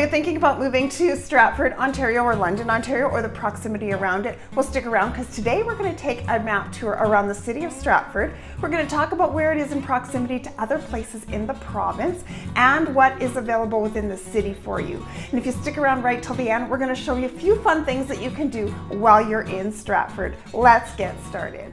you're thinking about moving to Stratford, Ontario or London, Ontario, or the proximity around it, well, stick around because today we're going to take a map tour around the city of Stratford. We're going to talk about where it is in proximity to other places in the province and what is available within the city for you. And if you stick around right till the end, we're going to show you a few fun things that you can do while you're in Stratford. Let's get started.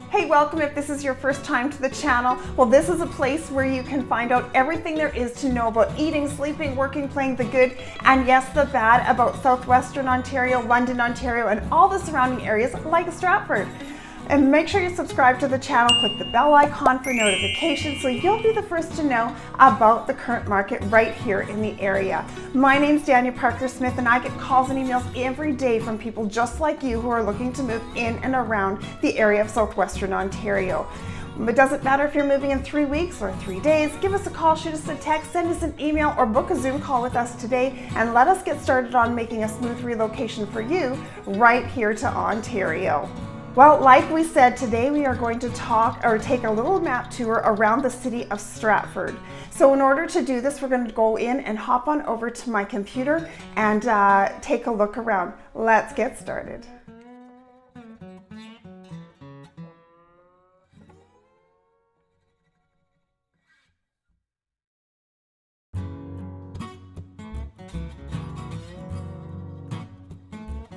Hey, welcome if this is your first time to the channel. Well, this is a place where you can find out everything there is to know about eating, sleeping, working, playing, the good, and yes, the bad about Southwestern Ontario, London, Ontario, and all the surrounding areas like Stratford. And make sure you subscribe to the channel, click the bell icon for notifications so you'll be the first to know about the current market right here in the area. My name's Dania Parker-Smith and I get calls and emails every day from people just like you who are looking to move in and around the area of Southwestern Ontario. It doesn't matter if you're moving in 3 weeks or 3 days, give us a call, shoot us a text, send us an email, or book a Zoom call with us today and let us get started on making a smooth relocation for you right here to Ontario. Well, like we said, today we are going to take a little map tour around the city of Stratford. So in order to do this, we're going to go in and hop on over to my computer and take a look around. Let's get started.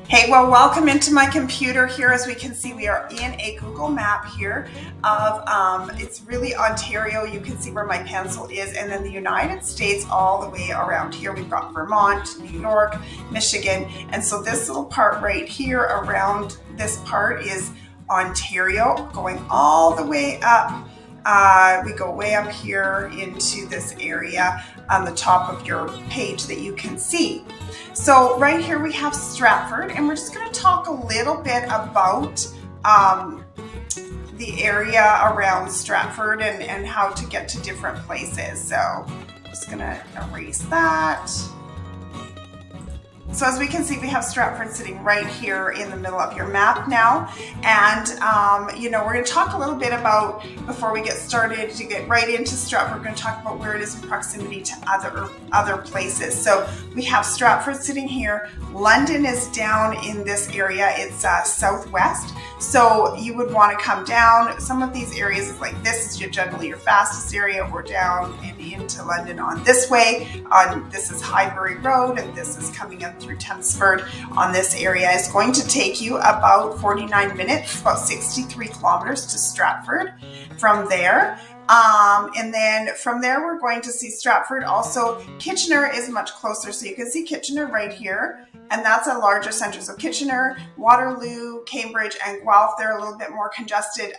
Hey, well, welcome into my computer here. As we can see, we are in a Google map here of, it's really Ontario. You can see where my pencil is, and then the United States all the way around here. We've got Vermont, New York, Michigan, and so this little part right here around this part is Ontario, going all the way up. We go way up here into this area on the top of your page that you can see. So right here we have Stratford, and we're just going to talk a little bit about the area around Stratford and how to get to different places. So I'm just going to erase that. So as we can see, we have Stratford sitting right here in the middle of your map now. And, we're going to talk a little bit about, before we get started, to get right into Stratford, we're going to talk about where it is in proximity to other places. So we have Stratford sitting here. London is down in this area. It's southwest. So you would want to come down. Some of these areas is like this is generally your fastest area. We're down and into London on this way. This is Highbury Road, and this is coming in through Chelmsford on this area. It's going to take you about 49 minutes, about 63 kilometers to Stratford from there. And then from there, we're going to see Stratford. Also, Kitchener is much closer. So you can see Kitchener right here, and that's a larger center. So Kitchener, Waterloo, Cambridge, and Guelph, they're a little bit more congested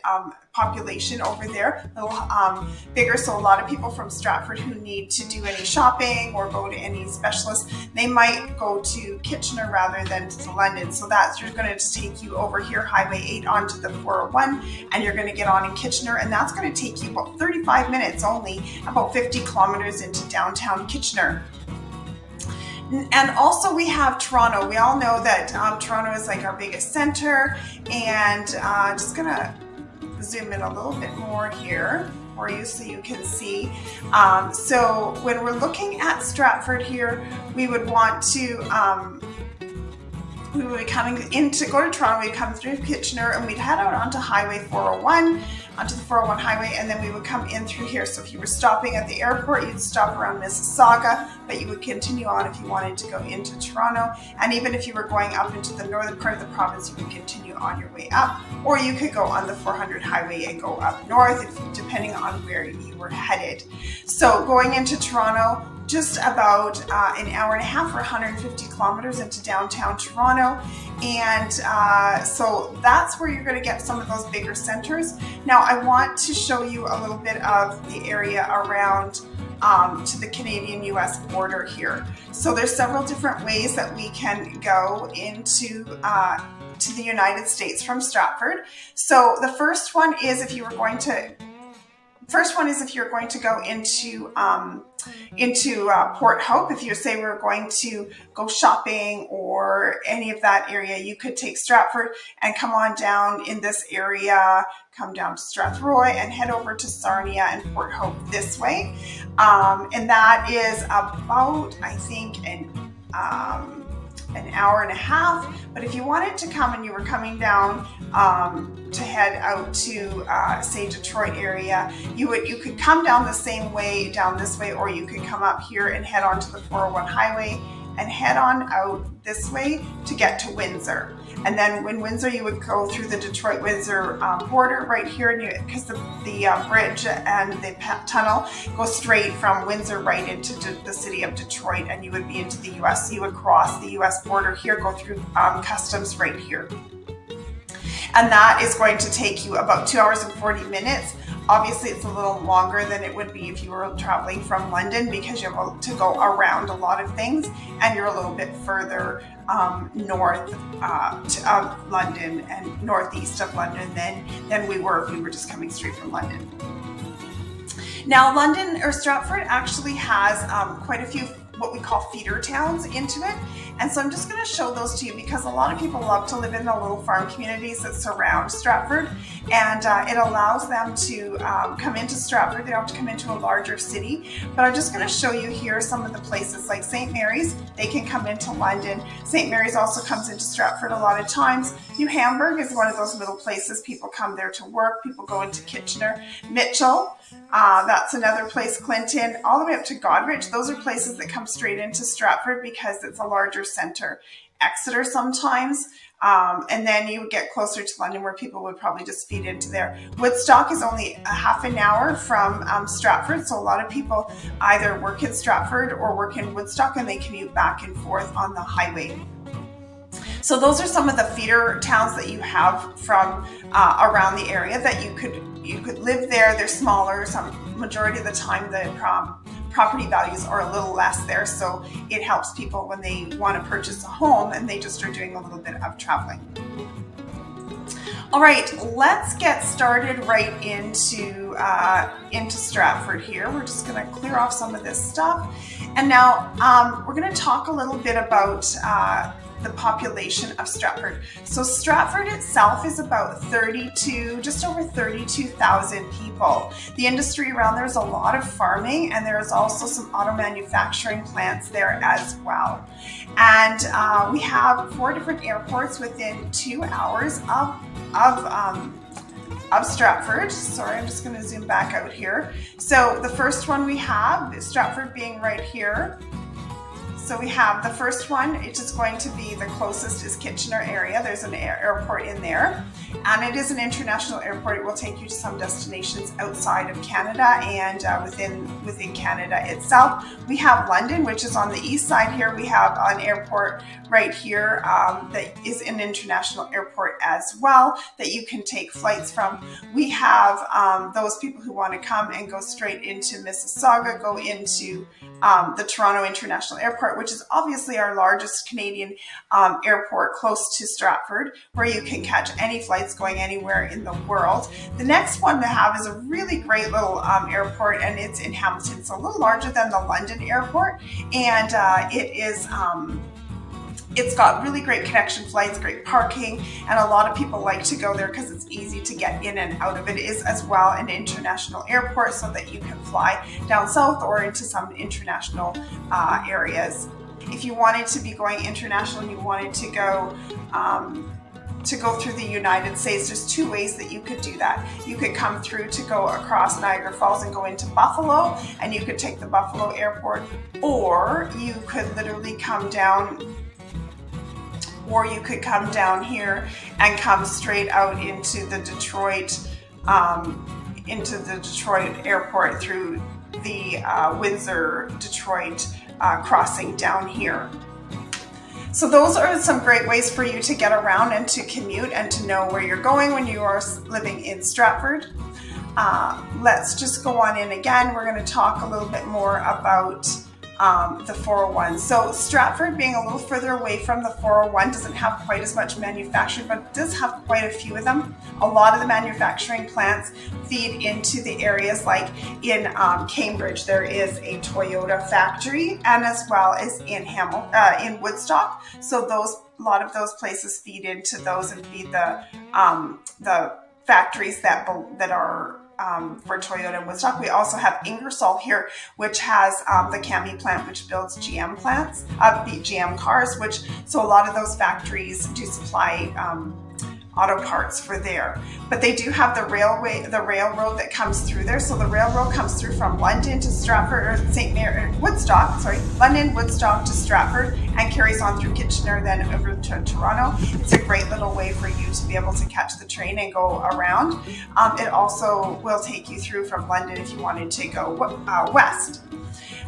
population over there, a little bigger. So a lot of people from Stratford who need to do any shopping or go to any specialists, they might go to Kitchener rather than to London. So that's going to take you over here, Highway 8 onto the 401, and you're going to get on in Kitchener, and that's going to take you about 35 minutes only, about 50 kilometers into downtown Kitchener. And also we have Toronto. We all know that Toronto is like our biggest center, and just gonna zoom in a little bit more here for you so you can see. So when we're looking at Stratford here, we would want to we would be coming in to go to Toronto. We'd come through Kitchener and we'd head out onto Highway 401, onto the 401 highway, and then we would come in through here. So if you were stopping at the airport, you'd stop around Mississauga, but you would continue on if you wanted to go into Toronto. And even if you were going up into the northern part of the province, you would continue on your way up, or you could go on the 400 highway and go up north, depending on where you were headed. So going into Toronto, just about an hour and a half or 150 kilometers into downtown Toronto. And so that's where you're going to get some of those bigger centers. Now I want to show you a little bit of the area around to the Canadian-US border here. So there's several different ways that we can go into to the United States from Stratford. So the first one is if you were going to First one is if you're going to go into Port Hope. If you say we're going to go shopping or any of that area, you could take Stratford and come on down in this area, come down to Strathroy and head over to Sarnia and Port Hope this way. And that is about, I think, an hour and a half. But if you wanted to come and you were coming down to head out to say Detroit area, you could come down the same way down this way, or you could come up here and head onto the 401 highway and head on out this way to get to Windsor. And then in Windsor, you would go through the Detroit-Windsor border right here, because the bridge and the tunnel go straight from Windsor right into the city of Detroit, and you would be into the U.S. So you would cross the U.S. border here, go through customs right here. And that is going to take you about 2 hours and 40 minutes. Obviously, it's a little longer than it would be if you were traveling from London, because you have to go around a lot of things, and you're a little bit further north of London and northeast of London than we were if we were just coming straight from London. Now, London or Stratford actually has quite a few what we call feeder towns into it. And so I'm just going to show those to you, because a lot of people love to live in the little farm communities that surround Stratford, and it allows them to come into Stratford. They don't have to come into a larger city. But I'm just going to show you here some of the places like St. Mary's. They can come into London. St. Mary's also comes into Stratford a lot of times. New Hamburg is one of those little places. People come there to work. People go into Kitchener. Mitchell, that's another place. Clinton, all the way up to Goderich. Those are places that come straight into Stratford because it's a larger center. Exeter sometimes, and then you would get closer to London where people would probably just feed into there. Woodstock is only a half an hour from Stratford, so a lot of people either work in Stratford or work in Woodstock, and they commute back and forth on the highway. So those are some of the feeder towns that you have from around the area that you could live there. They're smaller. Some majority of the time the property values are a little less there, so it helps people when they want to purchase a home and they just are doing a little bit of traveling. All right, let's get started right into Stratford here. We're just going to clear off some of this stuff, and now we're going to talk a little bit about the population of Stratford. So Stratford itself is about just over 32,000 people. The industry around there is a lot of farming, and there is also some auto manufacturing plants there as well. And we have 4 different airports within 2 hours of Stratford. Sorry, I'm just going to zoom back out here. So the first one we have, Stratford being right here. So we have the first one, it is going to be the closest is Kitchener area. There's an airport in there, and it is an international airport. It will take you to some destinations outside of Canada and within Canada itself. We have London, which is on the east side here. We have an airport right here that is an international airport as well that you can take flights from. We have those people who want to come and go straight into Mississauga, go into the Toronto International Airport, which is obviously our largest Canadian airport close to Stratford, where you can catch any flights going anywhere in the world. The next one to have is a really great little airport, and it's in Hamilton. It's a little larger than the London airport, and it's got really great connection flights, great parking, and a lot of people like to go there because it's easy to get in and out of it. It is as well an international airport, so that you can fly down south or into some international areas. If you wanted to be going international and you wanted to go through the United States, there's 2 ways that you could do that. You could come through to go across Niagara Falls and go into Buffalo, and you could take the Buffalo airport, or you could literally come down, or you could come down here and come straight out into the Detroit airport through the Windsor Detroit crossing down here. So those are some great ways for you to get around and to commute and to know where you're going when you are living in Stratford. Let's just go on in again. We're going to talk a little bit more about the 401. So Stratford, being a little further away from the 401, doesn't have quite as much manufacturing, but it does have quite a few of them. A lot of the manufacturing plants feed into the areas, like in Cambridge, there is a Toyota factory, and as well as in Woodstock. So a lot of those places feed into those and feed the factories that are for Toyota and Woodstock. We also have Ingersoll here, which has the Cami plant, which builds GM GM cars, so a lot of those factories do supply auto parts for there. But they do have the railroad that comes through there. So the railroad comes through from London to Stratford, or London, Woodstock to Stratford, and carries on through Kitchener, then over to Toronto. It's a great little way for you to be able to catch the train and go around. It also will take you through from London if you wanted to go west.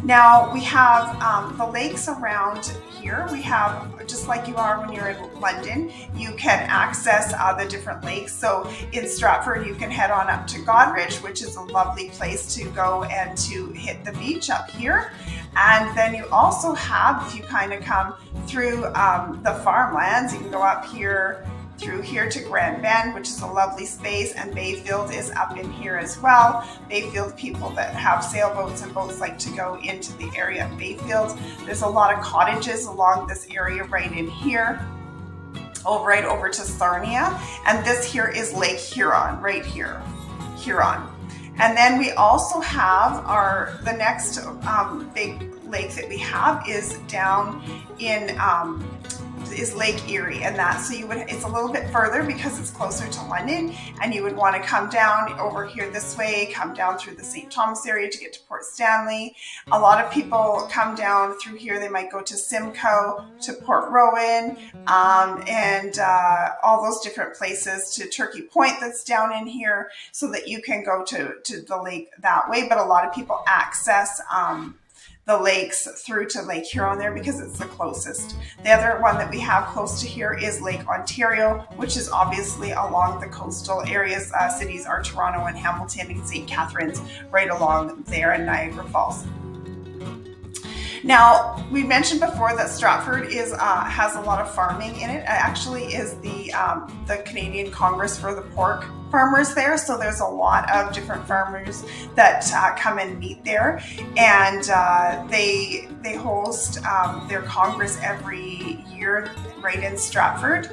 Now we have the lakes around here. We have, just like you are when you're in London, you can access the different lakes. So in Stratford, you can head on up to Godrich, which is a lovely place to go and to hit the beach up here. And then you also have, if you kind of come through the farmlands, you can go up here through here to Grand Bend, which is a lovely space, and Bayfield is up in here as well. Bayfield, people that have sailboats and boats like to go into the area of Bayfield. There's a lot of cottages along this area right in here, right over to Sarnia, and this here is Lake Huron, right here, Huron. And then we also have the next big lake that we have is down in is Lake Erie, and it's a little bit further because it's closer to London, and you would want to come down over here this way, come down through the St. Thomas area to get to Port Stanley. A lot of people come down through here. They might go to Simcoe, to Port Rowan, and all those different places, to Turkey Point that's down in here, so that you can go to the lake that way. But a lot of people access the lakes through to Lake Huron there because it's the closest. The other one that we have close to here is Lake Ontario, which is obviously along the coastal areas. Cities are Toronto and Hamilton and St. Catharines, right along there, and Niagara Falls. Now, we mentioned before that Stratford has a lot of farming in it. It actually is the Canadian Congress for the pork farmers there. So there's a lot of different farmers that come and meet there, and they host their Congress every year right in Stratford.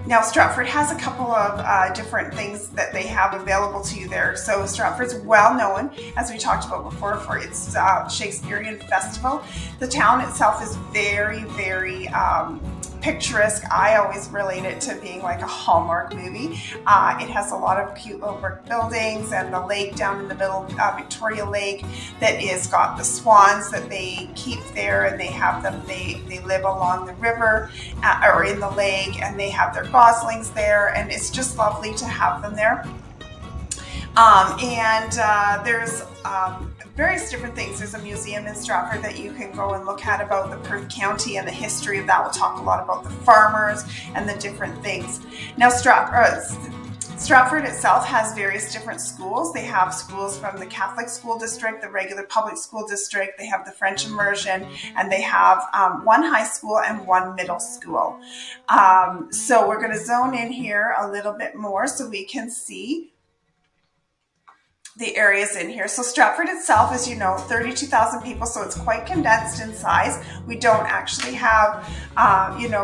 Now, Stratford has a couple of different things that they have available to you there. So Stratford's well known, as we talked about before, for its Shakespearean festival. The town itself is very, very picturesque. I always relate it to being like a Hallmark movie. It has a lot of cute little brick buildings, and the lake down in the middle, Victoria Lake, that is got the swans that they keep there, and they have them. They live along the river or in the lake, and they have their goslings there, and it's just lovely to have them there. There's various different things. There's a museum in Stratford that you can go and look at about the Perth County and the history of that. We'll talk a lot about the farmers and the different things. Now, Stratford itself has various different schools. They have schools from the Catholic school district, the regular public school district. They have the French immersion, and they have one high school and one middle school. So we're going to zone in here a little bit more so we can see the areas in here. So Stratford itself is, 32,000 people, so it's quite condensed in size. We don't actually have,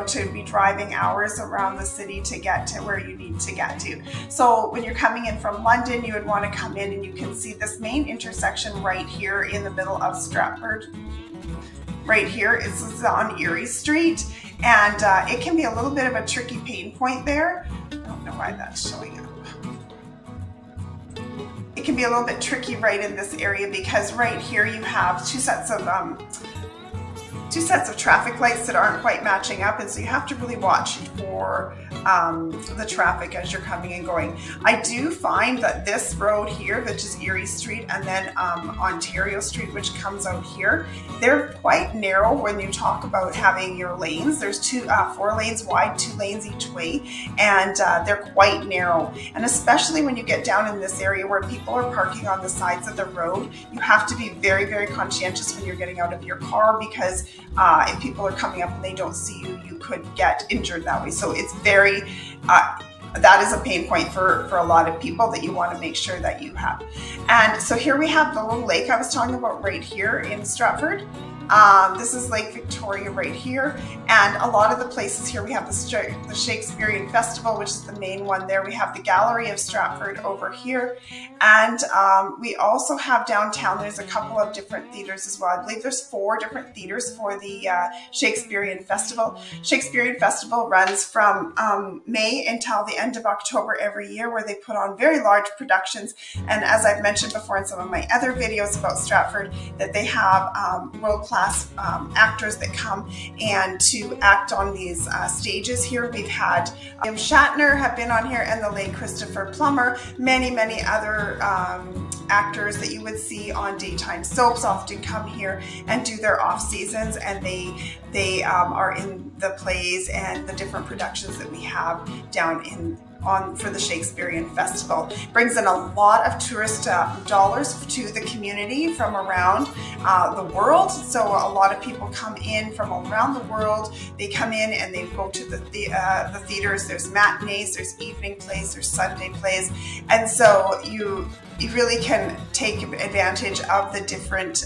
to be driving hours around the city to get to where you need to get to. So when you're coming in from London, you would want to come in, and you can see this main intersection right here in the middle of Stratford. Right here is on Erie Street, and it can be a little bit of a tricky pain point there. I don't know why that's showing up. It can be a little bit tricky right in this area because right here you have two sets of sets of traffic lights that aren't quite matching up, and so you have to really watch for the traffic as you're coming and going. I do find that this road here, which is Erie Street, and then Ontario Street, which comes out here, they're quite narrow when you talk about having your lanes. There's 4 lanes wide, 2 lanes each way, and they're quite narrow. And especially when you get down in this area where people are parking on the sides of the road, you have to be very, very conscientious when you're getting out of your car, because if people are coming up and they don't see you, you could get injured that way. So it's very, that is a pain point for a lot of people that you want to make sure that you have. And so here we have the little lake I was talking about right here in Stratford. This is Lake Victoria right here, and a lot of the places here, we have the Shakespearean Festival, which is the main one there. We have the Gallery of Stratford over here, and we also have downtown, there's a couple of different theaters as well. I believe there's 4 different theaters for the Shakespearean Festival. Shakespearean Festival runs from May until the end of October every year, where they put on very large productions. And as I've mentioned before in some of my other videos about Stratford, that they have world-class actors that come and to act on these stages here. We've had William Shatner have been on here, and the late Christopher Plummer, many other actors that you would see on daytime soaps often come here and do their off seasons, and they are in the plays and the different productions that we have down for the Shakespearean Festival. Brings in a lot of tourist dollars to the community from around the world. So a lot of people come in from around the world. They come in and they go to the theaters. There's matinees, there's evening plays, there's Sunday plays. And so you really can take advantage of the different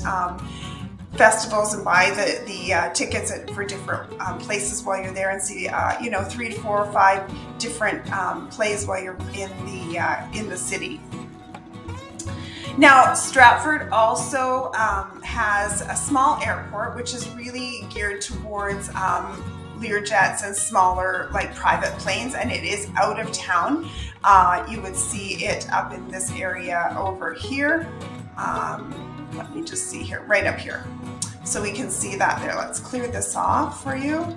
festivals and buy the tickets for different places while you're there, and see 3 to 4 or 5 different plays while you're in the city. Now, Stratford also has a small airport, which is really geared towards Learjets and smaller, like, private planes, and it is out of town. You would see it up in this area over here. Let me just see here, right up here. So we can see that there. Let's clear this off for you.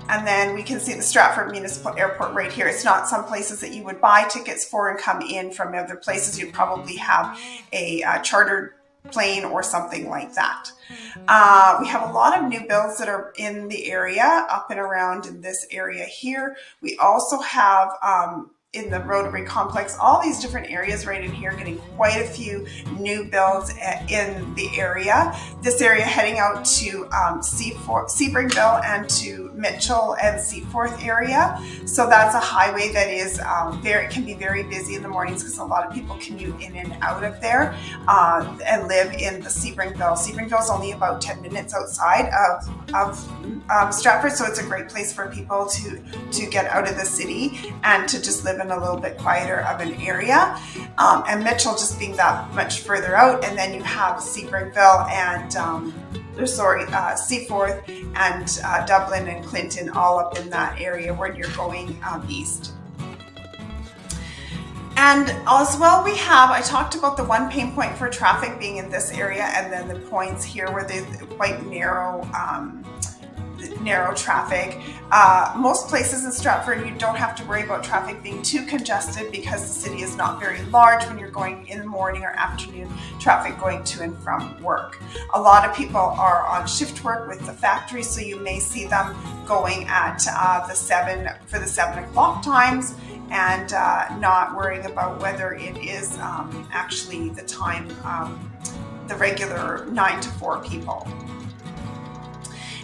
And then we can see the Stratford Municipal Airport right here. It's not some places that you would buy tickets for and come in from other places. You'd probably have a chartered plane or something like that. We have a lot of new builds that are in the area, up and around in this area here. We also have in the Rotary Complex, all these different areas right in here, getting quite a few new builds in the area. This area heading out to Sebringville and to Mitchell and Seaforth area. So that's a highway that is can be very busy in the mornings, because a lot of people commute in and out of there and live in the Sebringville. Sebringville is only about 10 minutes outside of Stratford, so it's a great place for people to get out of the city and to just live in a little bit quieter of an area. And Mitchell just being that much further out, and then you have Sebringville and Seaforth and Dublin and Clinton, all up in that area when you're going east. And as well, I talked about the one pain point for traffic being in this area, and then the points here where they're quite narrow traffic. Most places in Stratford, you don't have to worry about traffic being too congested, because the city is not very large when you're going in the morning or afternoon traffic going to and from work. A lot of people are on shift work with the factory, so you may see them going at the 7 o'clock times, and not worrying about whether it is actually the time, the regular 9 to 4 people.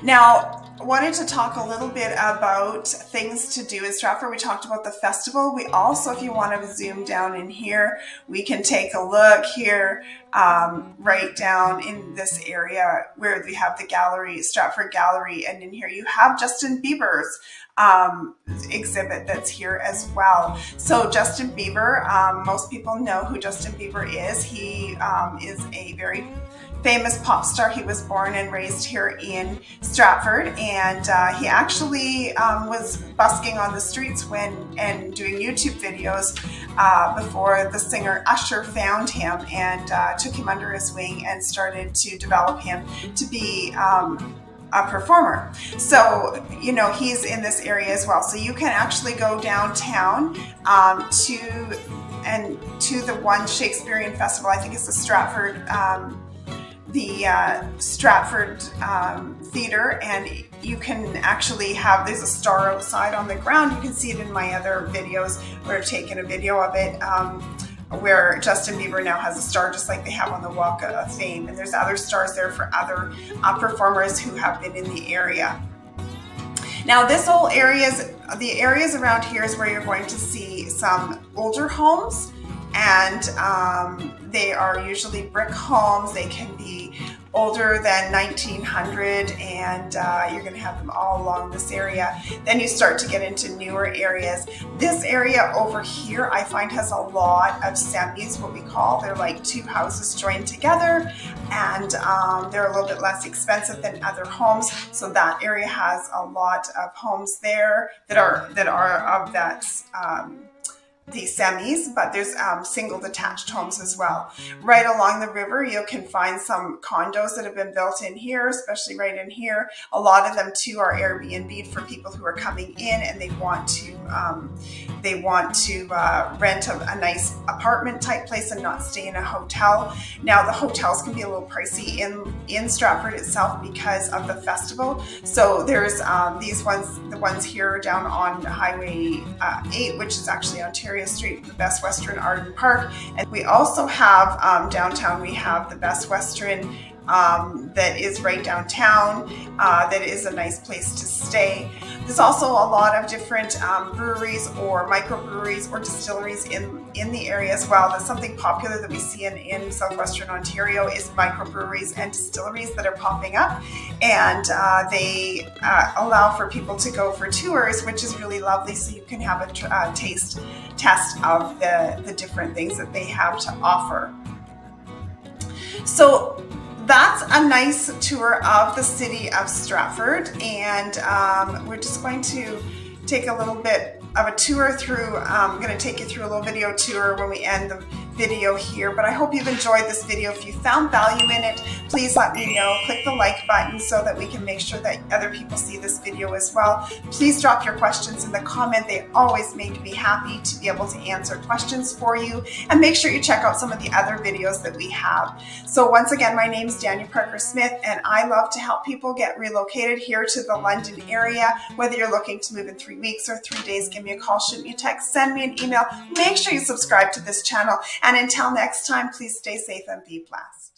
Now, I wanted to talk a little bit about things to do in Stratford. We talked about the festival. We also, if you want to zoom down in here, we can take a look here, right down in this area where we have the gallery, Stratford Gallery, and in here you have Justin Bieber's exhibit that's here as well. So Justin Bieber, most people know who Justin Bieber is. He is a very famous pop star. He was born and raised here in Stratford, and he actually was busking on the streets and doing YouTube videos before the singer Usher found him and took him under his wing and started to develop him to be performer. So, you know, he's in this area as well. So you can actually go downtown to the one Shakespearean festival. I think it's the Stratford Theater, and you can actually there's a star outside on the ground. You can see it in my other videos where I've taken a video of it, where Justin Bieber now has a star just like they have on the Walk of Fame, and there's other stars there for other performers who have been in the area. Now this whole the areas around here is where you're going to see some older homes, and they are usually brick homes. They can be older than 1900, and you're going to have them all along this area. Then you start to get into newer areas. This area over here I find has a lot of semis, what we call. They're like two houses joined together, and they're a little bit less expensive than other homes. So that area has a lot of homes there that are of that these semis, but there's single detached homes as well. Right along the river, you can find some condos that have been built in here, especially right in here. A lot of them too are Airbnb for people who are coming in and they want to rent a nice apartment type place and not stay in a hotel. Now the hotels can be a little pricey in Stratford itself because of the festival. So there's these ones, the ones here down on Highway 8, which is actually Ontario Street, the Best Western Arden Park. And we also have downtown, we have the Best Western that is right downtown. That is a nice place to stay. There's also a lot of different breweries or microbreweries or distilleries in the area as well. That's something popular that we see in Southwestern Ontario is microbreweries and distilleries that are popping up, and they allow for people to go for tours, which is really lovely, so you can have a taste test of the different things that they have to offer. So that's a nice tour of the city of Stratford, and we're just going to take a little bit of a tour through. I'm going to take you through a little video tour when we end the video here, but I hope you've enjoyed this video. If you found value in it, please let me know. Click the like button so that we can make sure that other people see this video as well. Please drop your questions in the comment. They always make me happy to be able to answer questions for you, and make sure you check out some of the other videos that we have. So once again, my name is Daniel Parker Smith, and I love to help people get relocated here to the London area. Whether you're looking to move in 3 weeks or 3 days, give me a call, shoot me a text, send me an email. Make sure you subscribe to this channel. And until next time, please stay safe and be blessed.